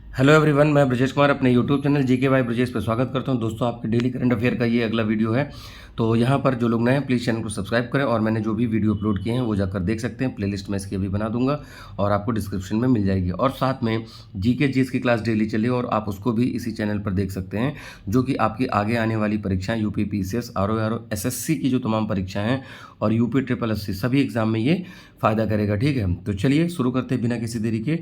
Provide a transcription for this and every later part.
Hello everyone, मैं ब्रजेश कुमार अपने YouTube channel GK by Brajesh पर स्वागत करता हूं। दोस्तों, आपके डेली करंट अफेयर का ये अगला वीडियो है। तो यहां पर जो लोग नए हैं प्लीज़ चैनल को सब्सक्राइब करें और मैंने जो भी वीडियो अपलोड किए हैं वो जाकर देख सकते हैं। प्लेलिस्ट में इसकी अभी बना दूंगा और आपको डिस्क्रिप्शन में मिल जाएगी। और साथ में जीके जीएस की क्लास डेली चली और आप उसको भी इसी चैनल पर देख सकते हैं, जो कि आपकी आगे आने वाली परीक्षाएँ यूपी पीसीएस, आरओ एसएससी की जो तमाम परीक्षाएँ हैं और यूपी ट्रिपल एससी सभी एग्जाम में ये फ़ायदा करेगा। ठीक है, तो चलिए शुरू करते हैं बिना किसी देरी के।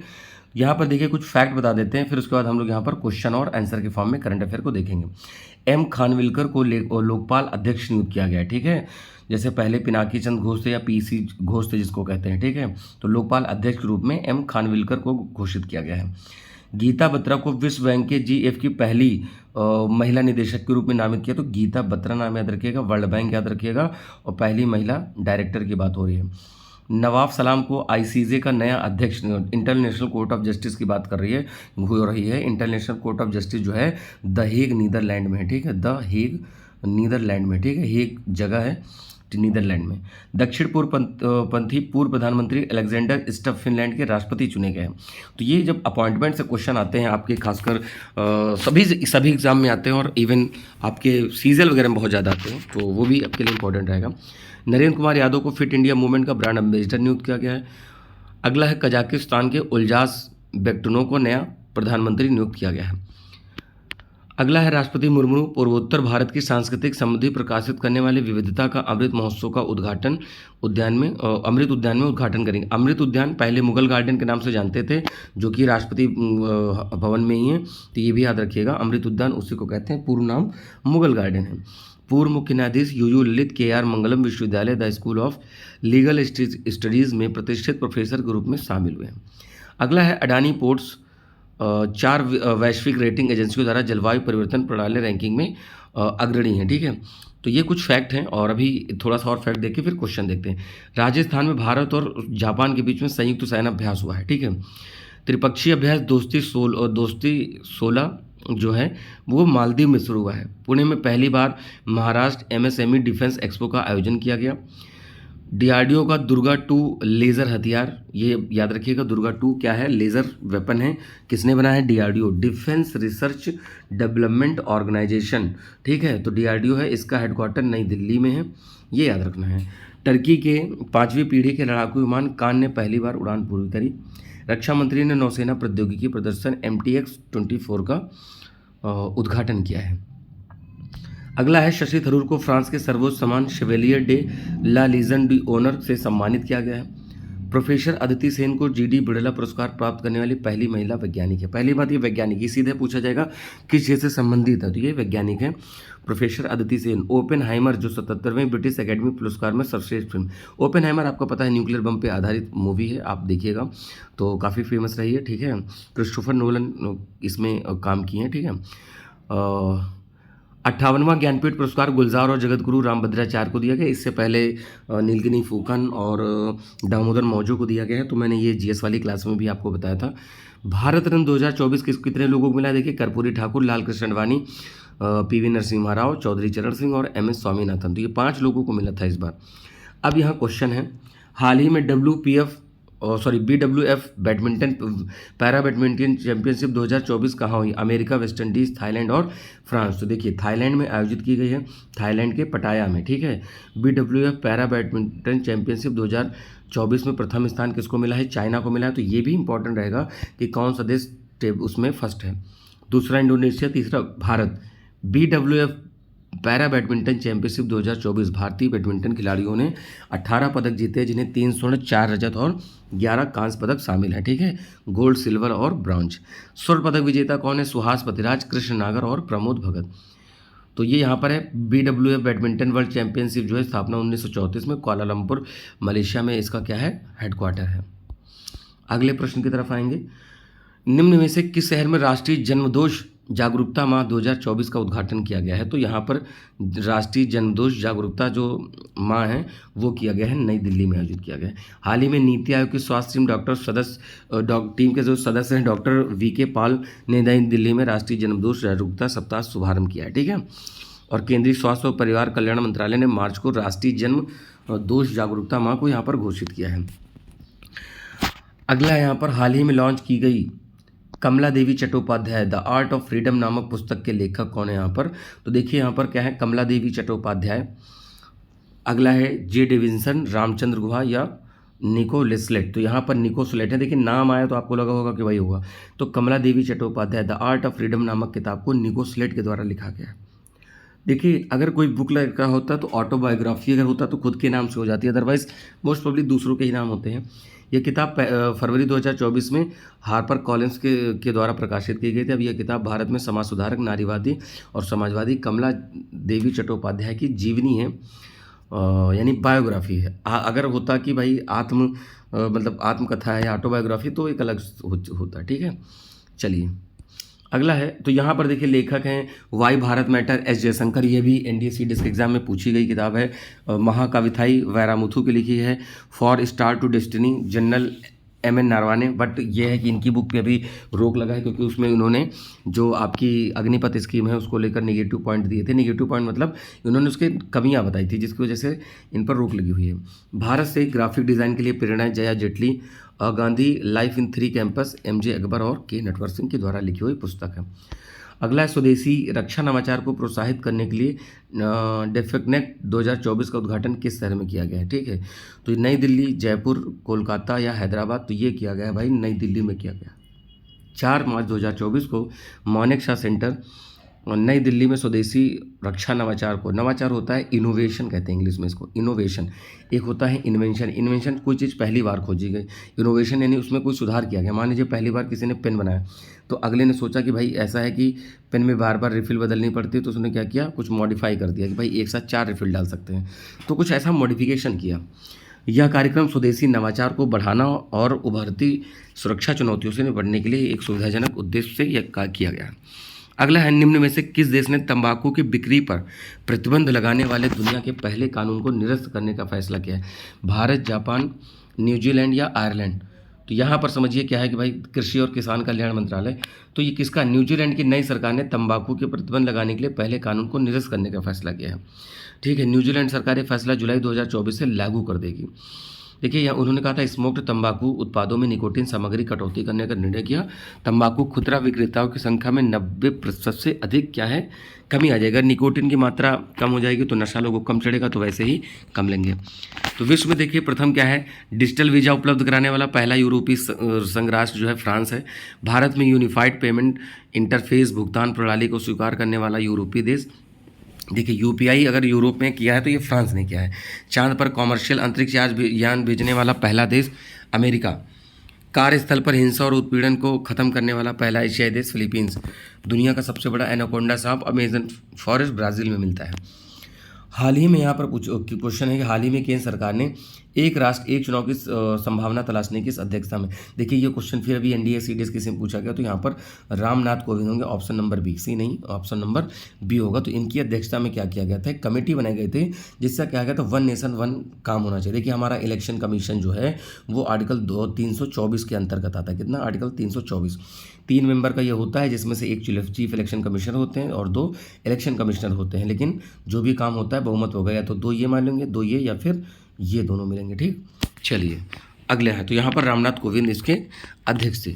यहाँ पर देखिए कुछ फैक्ट बता देते हैं, फिर उसके बाद हम लोग यहाँ पर क्वेश्चन और आंसर के फॉर्म में करंट अफेयर को देखेंगे। एम खानविलकर को लोकपाल अध्यक्ष नियुक्त किया गया है। ठीक है, जैसे पहले पिनाकी चंद घोष थे या पीसी घोष थे जिसको कहते हैं। ठीक है, तो लोकपाल अध्यक्ष के रूप में एम खानविलकर को घोषित किया गया है। गीता बत्रा को विश्व बैंक के जीएफ की पहली महिला निदेशक के रूप में नामित किया। तो गीता बत्रा नाम याद रखिएगा, वर्ल्ड बैंक याद रखिएगा, और पहली महिला डायरेक्टर की बात हो रही है। नवाब सलाम को आईसीजे का नया अध्यक्ष, इंटरनेशनल कोर्ट ऑफ जस्टिस की बात कर रही है, हो रही है। इंटरनेशनल कोर्ट ऑफ जस्टिस जो है द हेग नीदरलैंड में है। ठीक है, द हेग नीदरलैंड में। ठीक है, हेग जगह है नीदरलैंड में। दक्षिण पूर्व पंथी पूर्व प्रधानमंत्री अलेक्जेंडर स्टब फिनलैंड के राष्ट्रपति चुने गए हैं। तो ये जब अपॉइंटमेंट से क्वेश्चन आते हैं आपके, खासकर सभी एग्जाम में आते हैं और इवन आपके सीजल वगैरह में बहुत ज़्यादा आते हैं, तो वो भी आपके लिए इंपॉर्टेंट रहेगा। नरेंद्र कुमार यादव को फिट इंडिया मूवमेंट का ब्रांड एम्बेसडर नियुक्त किया गया है। अगला है कजाकिस्तान के उल्जास बेक्टुनो को नया प्रधानमंत्री नियुक्त किया गया है। अगला है राष्ट्रपति मुर्मू पूर्वोत्तर भारत की सांस्कृतिक समृद्धि प्रकाशित करने वाले विविधता का अमृत महोत्सव का उद्घाटन अमृत उद्यान में उद्घाटन करेंगे। अमृत उद्यान पहले मुगल गार्डन के नाम से जानते थे, जो कि राष्ट्रपति भवन में ही है, तो ये भी याद रखिएगा। अमृत उद्यान उसी को कहते हैं, पूर्व नाम मुगल गार्डन है। पूर्व मुख्य न्यायाधीश यूयू ललित केआर मंगलम विश्वविद्यालय the school of legal studies में प्रतिष्ठित प्रोफेसर के रूप में शामिल हुए हैं। अगला है अडानी पोर्ट्स 4 वैश्विक रेटिंग एजेंसियों द्वारा जलवायु परिवर्तन प्रणाली रैंकिंग में अग्रणी है। ठीक है, तो ये कुछ फैक्ट हैं और अभी थोड़ा सा और फैक्ट देख के फिर क्वेश्चन देखते हैं। राजस्थान में भारत और जापान के बीच में संयुक्त सैन्य अभ्यास हुआ है। ठीक है, त्रिपक्षीय अभ्यास दोस्ती 16 जो है वो मालदीव में शुरू हुआ है। पुणे में पहली बार महाराष्ट्र एमएसएमई डिफेंस एक्सपो का आयोजन किया गया। डीआरडीओ का दुर्गा 2 लेज़र हथियार, ये याद रखिएगा, दुर्गा 2 क्या है, लेज़र वेपन है। किसने बनाया है? DRDO, defence research development organisation. ठीक है, तो डीआरडीओ है, इसका हेडक्वार्टर नई दिल्ली में है, ये याद रखना है। टर्की के 5वीं पीढ़ी के लड़ाकू विमान कान ने पहली बार उड़ान पूरी करी। रक्षा मंत्री ने नौसेना प्रौद्योगिकी प्रदर्शन MTX-24 का उद्घाटन किया है। अगला है शशि थरूर को फ्रांस के सर्वोच्च सम्मान Chevalier de la Legion d' Honneur से सम्मानित किया गया है। प्रोफेसर अदिति सेन को जीडी बिड़ला पुरस्कार प्राप्त करने वाली पहली महिला वैज्ञानिक है। पहली बात, ये वैज्ञानिक ही सीधे पूछा जाएगा किस चीज़ से संबंधित है, तो ये वैज्ञानिक है प्रोफेसर अदिति सेन। ओपेनहाइमर जो 77वें ब्रिटिश एकेडमी पुरस्कार में सर्वश्रेष्ठ फिल्म। ओपेनहाइमर आपको पता है न्यूक्लियर बम पे आधारित मूवी है, आप देखिएगा, तो काफ़ी फेमस रही है। ठीक है, क्रिस्टोफर नोलन इसमें काम किए हैं। ठीक है, 58वां ज्ञानपीठ पुरस्कार गुलजार और जगत गुरु रामभद्राचार्य को दिया गया। इससे पहले नीलगिरी फूकन और दामोदर मौजो को दिया गया है, तो मैंने ये जीएस वाली क्लास में भी आपको बताया था। भारत रत्न 2024 कितने लोगों को मिला? देखिए, कर्पूरी ठाकुर, लाल कृष्ण अडवाणी, PV नरसिम्हा राव, चौधरी चरण सिंह और MS स्वामीनाथन, तो ये 5 लोगों को मिला था इस बार। अब यहाँ क्वेश्चन है, हाल ही में BWF badminton para badminton championship 2024 कहाँ हुई? अमेरिका, वेस्ट इंडीज़, थाईलैंड और फ्रांस। तो देखिए, थाईलैंड में आयोजित की गई है, थाईलैंड के पटाया में। ठीक है, BWF पैरा बैडमिंटन चैंपियनशिप 2024 में प्रथम स्थान किसको मिला है? चाइना को मिला है। तो ये भी इंपॉर्टेंट रहेगा कि कौन सा देश उसमें फर्स्ट है। दूसरा इंडोनेशिया, तीसरा Bharat. BWF para badminton championship 2024 भारतीय बैडमिंटन खिलाड़ियों ने 18 पदक जीते, जिन्हें 3 स्वर्ण, 4 रजत और 11 कांस्य पदक शामिल है। ठीक है, गोल्ड, सिल्वर और ब्रॉन्ज। स्वर्ण पदक विजेता कौन है? सुहास पतिराज, कृष्ण नागर और प्रमोद भगत। तो ये यहाँ पर है। BWF बैडमिंटन वर्ल्ड चैंपियनशिप जो है स्थापना 1934 में कुआलालंपुर मलेशिया में इसका क्या है? हेडक्वार्टर है। अगले प्रश्न की तरफ आएंगे। निम्न में से किस शहर में राष्ट्रीय जन्मदोष जागरूकता माह 2024 का उद्घाटन किया गया है? तो यहाँ पर राष्ट्रीय जन्मदोष जागरूकता जो माह है वो किया गया है, नई दिल्ली में आयोजित किया गया है। हाल ही में नीति आयोग की स्वास्थ्य टीम के जो सदस्य हैं डॉक्टर VK पाल ने नई दिल्ली में राष्ट्रीय जन्मदोष जागरूकता सप्ताह शुभारंभ किया है। ठीक है, और केंद्रीय स्वास्थ्य और परिवार कल्याण मंत्रालय ने मार्च को राष्ट्रीय जन्म दोष जागरूकता माह को यहाँ पर घोषित किया है। अगला यहाँ पर हाल ही में लॉन्च की गई Kamala Devi Chattopadhyay The Art of Freedom नामक पुस्तक के लेखक कौन है यहाँ पर? तो देखिए यहाँ पर क्या है, कमला देवी चट्टोपाध्याय। अगला है जे डेविंसन, रामचंद्र गुहा या निको लेस्लेट। तो यहाँ पर निको स्लेट है। देखिए नाम आया तो आपको लगा होगा कि वही होगा। तो Kamala Devi Chattopadhyay The Art of Freedom नामक किताब को निको स्लेट के द्वारा लिखा गया। देखिए अगर कोई बुक लिखा होता तो ऑटोबायोग्राफी अगर होता तो खुद के नाम से हो जाती है, अदरवाइज मोस्ट प्रोबेबली दूसरों के ही नाम होते हैं। यह किताब फरवरी 2024 में हार्पर कॉलिंस के द्वारा प्रकाशित की गई थी। अब यह किताब भारत में समाज सुधारक, नारीवादी और समाजवादी कमला देवी चट्टोपाध्याय की जीवनी है, यानी बायोग्राफी है। अगर होता कि भाई मतलब आत्मकथा है या ऑटोबायोग्राफी तो एक अलग होता। ठीक है, चलिए अगला है। तो यहाँ पर देखिए लेखक हैं why Bharat matter S Jaishankar. ये भी एनडीए सीडीएस के एग्जाम में पूछी गई किताब है। महाकविथाई वैरामुथु की लिखी है। Four Star to Destiny general M N Naravane. But ये है कि इनकी बुक पे अभी रोक लगा है क्योंकि उसमें उन्होंने जो आपकी अग्निपथ स्कीम है उसको लेकर नेगेटिव पॉइंट दिए थे। नेगेटिव पॉइंट मतलब उन्होंने उसके कमियां बताई थी जिसकी वजह से इन पर रोक लगी हुई है। भारत से ग्राफिक डिज़ाइन के लिए प्रेरणा Jaya Jaitley Gandhi life in 3 campus MJ Akbar और के नटवर सिंह के द्वारा लिखी हुई पुस्तक है। अगला है स्वदेशी रक्षा नवाचार को प्रोत्साहित करने के लिए डेफिकनेक्ट 2024 का उद्घाटन किस शहर में किया गया है? ठीक है, तो नई दिल्ली, जयपुर, कोलकाता या हैदराबाद। तो ये किया गया भाई नई दिल्ली में किया गया। 4 मार्च 2024 को मानेक शॉ सेंटर नई दिल्ली में स्वदेशी रक्षा नवाचार को, नवाचार होता है इनोवेशन कहते हैं इंग्लिश में इसको, इनोवेशन। एक होता है इन्वेंशन, इन्वेंशन कोई चीज़ पहली बार खोजी गई। इनोवेशन यानी उसमें कोई सुधार किया गया। मान लीजिए पहली बार किसी ने पेन बनाया तो अगले ने सोचा कि भाई ऐसा है कि पेन में बार बार रिफिल बदलनी पड़ती है, तो उसने क्या किया, कुछ मॉडिफाई कर दिया कि भाई एक साथ 4 रिफिल डाल सकते हैं, तो कुछ ऐसा मॉडिफिकेशन किया। यह कार्यक्रम स्वदेशी नवाचार को बढ़ाना और उभरती सुरक्षा चुनौतियों से निपटने के लिए एक सुविधाजनक उद्देश्य से यह किया गया। अगला है निम्न में से किस देश ने तंबाकू की बिक्री पर प्रतिबंध लगाने वाले दुनिया के पहले कानून को निरस्त करने का फैसला किया है? भारत, जापान, न्यूजीलैंड या आयरलैंड। तो यहाँ पर समझिए क्या है कि भाई कृषि और किसान कल्याण मंत्रालय। तो ये किसका? न्यूजीलैंड की नई सरकार ने तंबाकू के प्रतिबंध लगाने के लिए पहले कानून को निरस्त करने का फैसला किया है। ठीक है, न्यूजीलैंड सरकार ये फैसला जुलाई 2024 से लागू कर देगी। देखिए यहाँ उन्होंने कहा था स्मोक्ड तंबाकू उत्पादों में निकोटीन सामग्री कटौती करने का निर्णय किया। तंबाकू खुदरा विक्रेताओं की संख्या में 90% से अधिक क्या है, कमी आ जाएगा। निकोटीन की मात्रा कम हो जाएगी तो नशा लोगों को कम चढ़ेगा, तो वैसे ही कम लेंगे। तो विश्व में देखिए प्रथम क्या है, डिजिटल वीज़ा उपलब्ध कराने वाला पहला यूरोपीय संघ राष्ट्र जो है फ्रांस है। भारत में यूनिफाइड पेमेंट इंटरफेस भुगतान प्रणाली को स्वीकार करने वाला यूरोपीय देश। देखिए यूपीआई अगर यूरोप में किया है तो ये फ्रांस ने किया है। चांद पर कॉमर्शियल अंतरिक्ष यान भेजने वाला पहला देश अमेरिका। कार्यस्थल पर हिंसा और उत्पीड़न को खत्म करने वाला पहला एशियाई देश फिलीपींस। दुनिया का सबसे बड़ा एनाकोंडा सांप अमेजन फॉरेस्ट ब्राज़ील में मिलता है। हाल ही में यहाँ पर क्वेश्चन है कि हाल ही में केंद्र सरकार ने एक राष्ट्र एक चुनाव की संभावना तलाशने की इस अध्यक्षता में। देखिए ये क्वेश्चन फिर अभी एनडीए सीडीएस किसी में पूछा गया, तो यहाँ पर रामनाथ कोविंद होंगे, ऑप्शन नंबर बी। सी नहीं, ऑप्शन नंबर बी होगा। तो इनकी अध्यक्षता में क्या किया गया था, एक कमेटी बनाए गए थे जिससे क्या गया था, 1 नेशन 1 काम होना चाहिए। देखिए हमारा इलेक्शन कमीशन जो है वो आर्टिकल 324 के अंतर्गत आता है। कितना? आर्टिकल 324। 3 मेंबर का ये होता है जिसमें से एक चीफ इलेक्शन कमिश्नर होते हैं और 2 इलेक्शन कमिश्नर होते हैं। लेकिन जो भी काम होता है बहुमत होगा, या तो 2 ये मान लेंगे, 2 ये, या फिर ये दोनों मिलेंगे। ठीक, चलिए अगले हैं। तो यहाँ पर रामनाथ कोविंद इसके अध्यक्ष थे।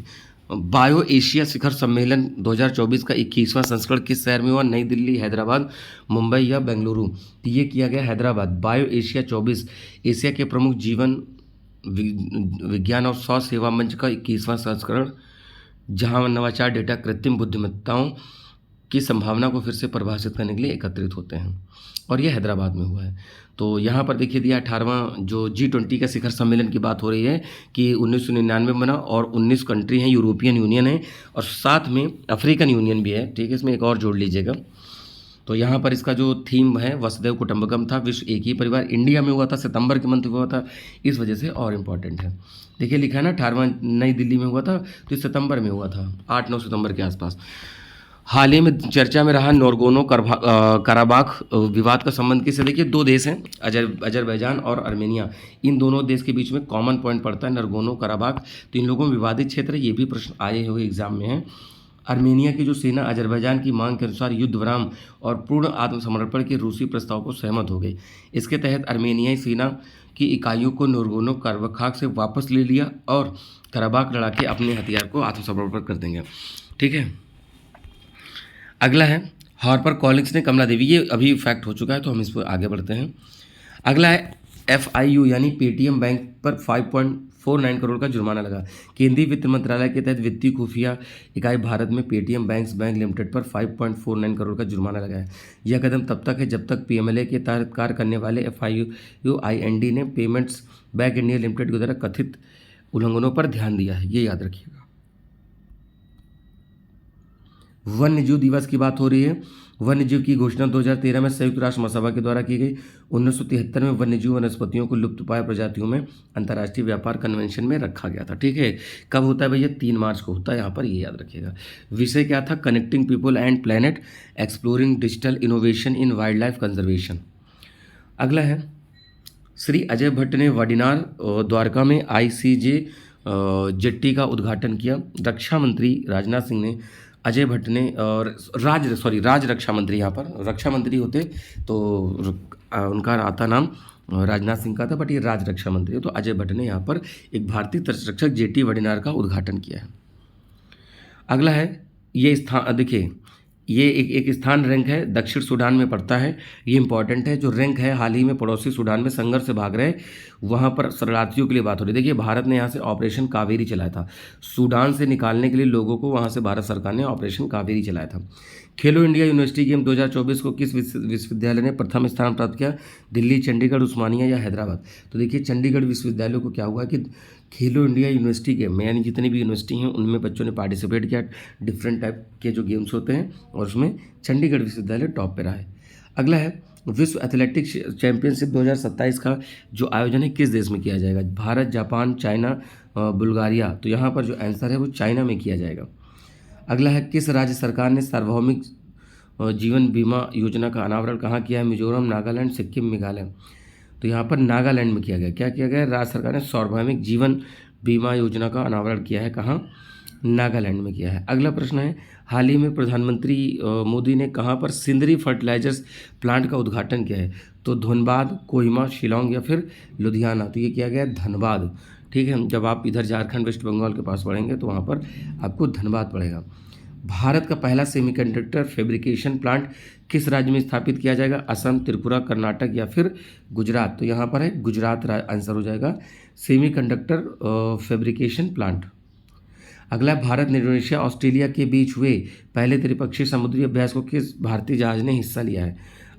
बायो एशिया शिखर सम्मेलन 2024 का 21वां संस्करण किस शहर में हुआ? नई दिल्ली, हैदराबाद, मुंबई या बेंगलुरु। तो ये किया गया हैदराबाद। बायो एशिया 24 एशिया के प्रमुख जीवन विज्ञान और स्वास्थ्य सेवा मंच का 21वां संस्करण, जहाँ नवाचार डेटा कृत्रिम बुद्धिमत्ताओं की संभावना को फिर से परिभाषित करने के लिए एकत्रित होते हैं, और ये हैदराबाद में हुआ है। तो यहाँ पर देखिए दिया 18वां जो G20 का शिखर सम्मेलन की बात हो रही है कि 1999 में बना, और 19 कंट्री हैं, यूरोपियन यूनियन है और साथ में अफ्रीकन यूनियन भी है। ठीक है, इसमें एक और जोड़ लीजिएगा। तो यहाँ पर इसका जो थीम है वसुधैव कुटुंबकम था, विश्व एक ही परिवार। इंडिया में हुआ था, सितंबर के मंथ में हुआ था, इस वजह से और इम्पॉर्टेंट है। देखिए लिखा है ना 18वां नई दिल्ली में हुआ था, तो सितंबर में हुआ था, 8-9 सितंबर के आसपास। हाल ही में चर्चा में रहा नोर्गोनो कराबाख विवाद का संबंध किससे? देखिए 2 देश हैं, अजरबैजान और आर्मेनिया। इन दोनों देश के बीच में कॉमन पॉइंट पड़ता है नोर्गोनो कराबाख। तो इन लोगों में विवादित क्षेत्र है, ये भी प्रश्न आए हुए एग्जाम में है। आर्मेनिया की जो सेना अजरबैजान की मांग के अनुसार युद्ध विराम और पूर्ण आत्मसमर्पण के रूसी प्रस्ताव को सहमत हो गई। इसके तहत आर्मेनियाई सेना की इकाइयों को नोर्गोनो कराबाख से वापस ले लिया और कराबाख लड़ाके अपने हथियार को आत्मसमर्पण कर देंगे। ठीक है, अगला है हार्पर कॉलिंस ने कमला देवी, ये अभी फैक्ट हो चुका है तो हम इस पर आगे बढ़ते हैं। अगला है FIU यानी पेटीएम बैंक पर 5.49 करोड़ का जुर्माना लगा। केंद्रीय वित्त मंत्रालय के तहत वित्तीय खुफिया इकाई भारत में पेटीएम बैंक लिमिटेड पर 5.49 करोड़ का जुर्माना लगा है। यह कदम तब तक है जब तक PMLA के तहत कार्य करने वाले FIU IND ने पेमेंट्स बैंक इंडिया लिमिटेड के द्वारा कथित उल्लंघनों पर ध्यान दिया है, ये याद रखिएगा। वन्य जीव दिवस की बात हो रही है। वन्य जीव की घोषणा 2013 में संयुक्त राष्ट्र महासभा के द्वारा की गई। 1973 में वन्य जीव वनस्पतियों को लुप्तप्राय प्रजातियों में अंतर्राष्ट्रीय व्यापार कन्वेंशन में रखा गया था। ठीक है, कब होता है भैया? 3 मार्च को होता है, यहाँ पर ये याद रखिएगा। विषय क्या था? Connecting people and planet, exploring digital innovation in wild life conservation. अगला है श्री अजय भट्ट ने वाडिनार द्वारका में ICJ जेट्टी का उद्घाटन किया। रक्षा मंत्री राजनाथ सिंह ने अजय भट्ट ने और राज रक्षा मंत्री, यहाँ पर रक्षा मंत्री होते तो उनका आता नाम राजनाथ सिंह का था, बट ये राज रक्षा मंत्री है। तो अजय भट्ट ने यहाँ पर एक भारतीय तटरक्षक जेटी वाडिनार का उद्घाटन किया है। अगला है ये स्थान, देखिए ये एक स्थान रैंक है, दक्षिण सूडान में पड़ता है, ये इंपॉर्टेंट है। जो रैंक है हाल ही में पड़ोसी सूडान में संघर्ष से भाग रहे वहाँ पर शरणार्थियों के लिए बात हो रही है। देखिए भारत ने यहाँ से ऑपरेशन कावेरी चलाया था, सूडान से निकालने के लिए लोगों को वहाँ से भारत सरकार ने ऑपरेशन कावेरी चलाया था। खेलो इंडिया यूनिवर्सिटी गेम 2024 को किस विश्वविद्यालय ने प्रथम स्थान प्राप्त किया? दिल्ली, चंडीगढ़, उस्मानिया या हैदराबाद? तो देखिए चंडीगढ़ विश्वविद्यालय को क्या हुआ कि खेलो इंडिया यूनिवर्सिटी गेम में, यानी जितनी भी यूनिवर्सिटी हैं उनमें बच्चों ने पार्टिसिपेट किया, डिफरेंट टाइप के जो गेम्स होते हैं, और उसमें चंडीगढ़ विश्वविद्यालय टॉप पे रहा है। अगला है विश्व एथलेटिक्स चैंपियनशिप 2027 का जो आयोजन है किस देश में किया जाएगा? Bharat, Japan, China, Bulgaria? तो यहाँ पर जो आंसर है वो चाइना में किया जाएगा। अगला है किस राज्य सरकार ने सार्वभौमिक जीवन बीमा योजना का अनावरण कहाँ किया है? मिजोरम, नागालैंड, सिक्किम, मेघालय? तो यहाँ पर नागालैंड में किया गया। क्या किया गया? राज्य सरकार ने सार्वभौमिक जीवन बीमा योजना का अनावरण किया है, कहाँ? नागालैंड में किया है। अगला प्रश्न है हाल ही में प्रधानमंत्री मोदी ने कहाँ पर सिंदरी फर्टिलाइजर्स प्लांट का उद्घाटन किया है? तो धनबाद, कोहिमा, शिलोंग या फिर लुधियाना? तो ये किया गया धनबाद। ठीक है, जब आप इधर झारखंड, वेस्ट बंगाल के पास पढ़ेंगे तो वहाँ पर आपको धनबाद पड़ेगा। भारत का पहला सेमीकंडक्टर फैब्रिकेशन प्लांट किस राज्य में स्थापित किया जाएगा? असम, त्रिपुरा, कर्नाटक या फिर गुजरात? तो यहाँ पर है गुजरात आंसर हो जाएगा, सेमीकंडक्टर फैब्रिकेशन प्लांट। अगला, भारत, इंडोनेशिया, ऑस्ट्रेलिया के बीच हुए पहले त्रिपक्षीय समुद्री अभ्यास को किस भारतीय जहाज ने हिस्सा लिया है?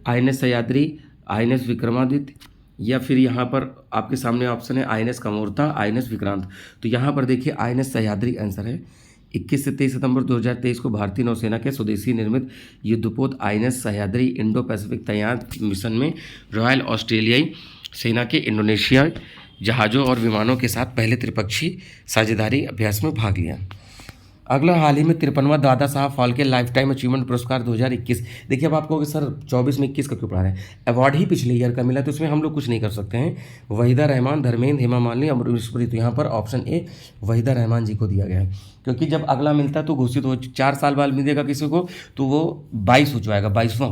INS सह्याद्री, INS विक्रमादित्य या फिर यहाँ पर आपके सामने ऑप्शन है INS कमोरता, INS विक्रांत? तो यहाँ पर देखिए INS सह्याद्री आंसर है। 21 से 23 सितंबर 2023 को भारतीय नौसेना के स्वदेशी निर्मित युद्धपोत INS सह्याद्री इंडो पैसिफिक तैनात मिशन में रॉयल ऑस्ट्रेलियाई सेना के इंडोनेशिया जहाज़ों और विमानों के साथ पहले त्रिपक्षीय साझेदारी अभ्यास में भाग लिया। अगला, हाल ही में 53वां Dada Saheb Phalke life time achievement पुरस्कार 2021। देखिए अब आपको सर 24 में 21 का क्यों पढ़ा रहे हैं? अवार्ड ही पिछले ईयर का मिला तो उसमें हम लोग कुछ नहीं कर सकते हैं। वहीदा रहमान, धर्मेंद्र, हेमा मालिनी, अमरीश पुरी? तो यहाँ पर ऑप्शन ए वहीदा रहमान जी को दिया गया है, क्योंकि जब अगला मिलता तो घोषित हो 4 साल बाद मिलेगा किसी को तो वो 22 हो जाएगा, 22वां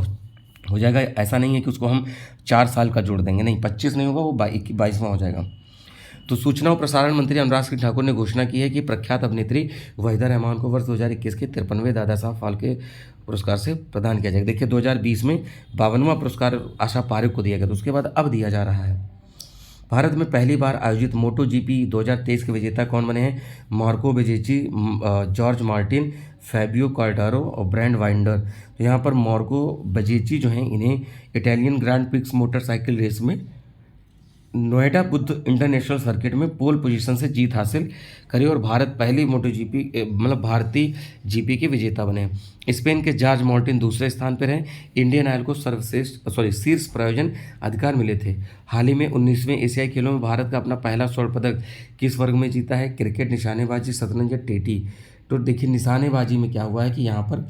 हो जाएगा। ऐसा नहीं है कि उसको हम 4 साल का जोड़ देंगे, नहीं 25 नहीं होगा, वो 22वां हो जाएगा। तो सूचना और प्रसारण मंत्री अनुराग सिंह ठाकुर ने घोषणा की है कि प्रख्यात अभिनेत्री वहीदा रहमान को वर्ष 2021 के 53वें दादा साहब फाल्के पुरस्कार से प्रदान किया जाएगा। देखिए 2020 में 52वां पुरस्कार आशा पारेख को दिया गया, तो उसके बाद अब दिया जा रहा है। भारत में पहली बार आयोजित मोटो GP 2023 के विजेता कौन बने हैं? Marco Bezzecchi, Jorge Martin, Fabio Quartararo और ब्रांड वाइंडर? तो यहाँ पर मार्को बेजेची जो हैं इन्हें Italian Grand Prix motorcycle race में नोएडा बुद्ध इंटरनेशनल सर्किट में पोल पोजीशन से जीत हासिल करी और भारत पहली मोटो GP मतलब भारतीय GP के विजेता बने। स्पेन के जॉर्ज मार्टिन दूसरे स्थान पर हैं। इंडियन आयल को शीर्ष प्रायोजन अधिकार मिले थे। हाल ही में 19वें एशियाई खेलों में भारत का अपना पहला स्वर्ण पदक किस वर्ग में जीता है? क्रिकेट, निशानेबाजी, शतरंज या टेटी? तो देखिए निशानेबाजी में क्या हुआ है कि यहाँ पर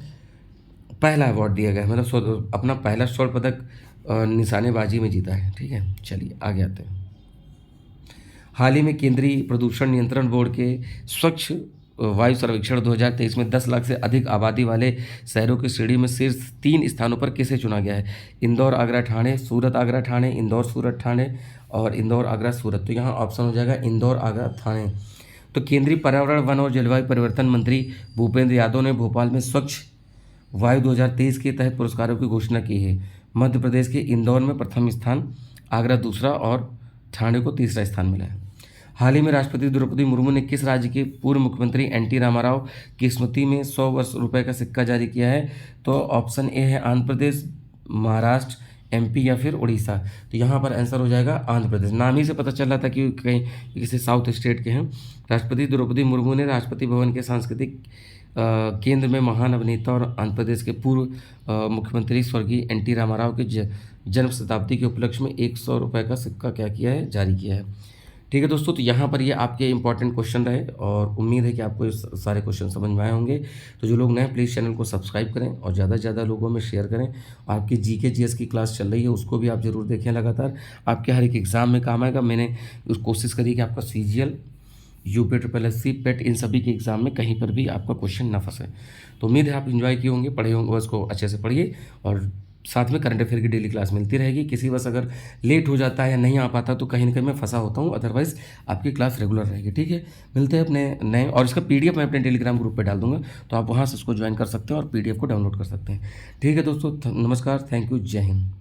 पहला अवार्ड दिया गया है, मतलब अपना पहला स्वर्ण पदक निशानेबाजी में जीता है। ठीक है, चलिए आगे आते हैं। हाल ही में केंद्रीय प्रदूषण नियंत्रण बोर्ड के स्वच्छ वायु सर्वेक्षण 2023 में 10 लाख से अधिक आबादी वाले शहरों की श्रेणी में शीर्ष 3 स्थानों पर किसे चुना गया है? इंदौर, आगरा, ठाणे, सूरत, आगरा, ठाणे, इंदौर, सूरत, ठाणे और इंदौर, आगरा, सूरत। तो यहाँ ऑप्शन हो जाएगा इंदौर, आगरा, थाने। तो केंद्रीय पर्यावरण, वन और जलवायु परिवर्तन मंत्री भूपेंद्र यादव ने भोपाल में स्वच्छ वायु 2023 के तहत पुरस्कारों की घोषणा की है। मध्य प्रदेश के इंदौर में प्रथम स्थान, आगरा दूसरा और ठाणे को तीसरा स्थान मिला है। हाल ही में राष्ट्रपति द्रौपदी मुर्मू ने किस राज्य के पूर्व मुख्यमंत्री एन.टी. रामाराव की स्मृति में 100 वर्ष रुपए का सिक्का जारी किया है? तो ऑप्शन ए है आंध्र प्रदेश, महाराष्ट्र, एमपी या फिर उड़ीसा। तो यहाँ पर आंसर हो जाएगा आंध्र प्रदेश। नाम ही से पता चल रहा था कि कहीं किसी साउथ स्टेट के हैं। राष्ट्रपति द्रौपदी मुर्मू ने राष्ट्रपति भवन के सांस्कृतिक केंद्र में महान अभिनेता और आंध्र प्रदेश के पूर्व मुख्यमंत्री स्वर्गीय एन.टी. रामाराव के जन्म शताब्दी के उपलक्ष्य में 100 रुपये का सिक्का क्या किया है, जारी किया है। ठीक है दोस्तों, तो यहाँ पर ये आपके इंपॉर्टेंट क्वेश्चन रहे और उम्मीद है कि आपको ये सारे क्वेश्चन समझ में आए होंगे। तो जो लोग नए प्लीज़ चैनल को सब्सक्राइब करें और ज़्यादा से ज़्यादा लोगों में शेयर करें। आपकी जीके जीएस की क्लास चल रही है, उसको भी आप ज़रूर देखें लगातार, आपके हर एक एग्ज़ाम में काम आएगा। मैंने कोशिश करी कि आपका CGL, UPSSC, पेट इन सभी के एग्ज़ाम में कहीं पर भी आपका क्वेश्चन ना फंसे। तो उम्मीद है आप इन्जॉय किए होंगे, पढ़े होंगे, उसको अच्छे से पढ़िए और साथ में करंट अफेयर की डेली क्लास मिलती रहेगी। किसी बस अगर लेट हो जाता है या नहीं आ पाता तो कहीं ना कहीं मैं फंसा होता हूँ, अदरवाइज़ आपकी क्लास रेगुलर रहेगी। ठीक है, मिलते हैं अपने नए, और इसका PDF मैं अपने टेलीग्राम ग्रुप पे डाल दूंगा, तो आप वहाँ से उसको ज्वाइन कर सकते हैं और PDF को डाउनलोड कर सकते हैं। ठीक है दोस्तों, नमस्कार, थैंक यू, जय हिंद।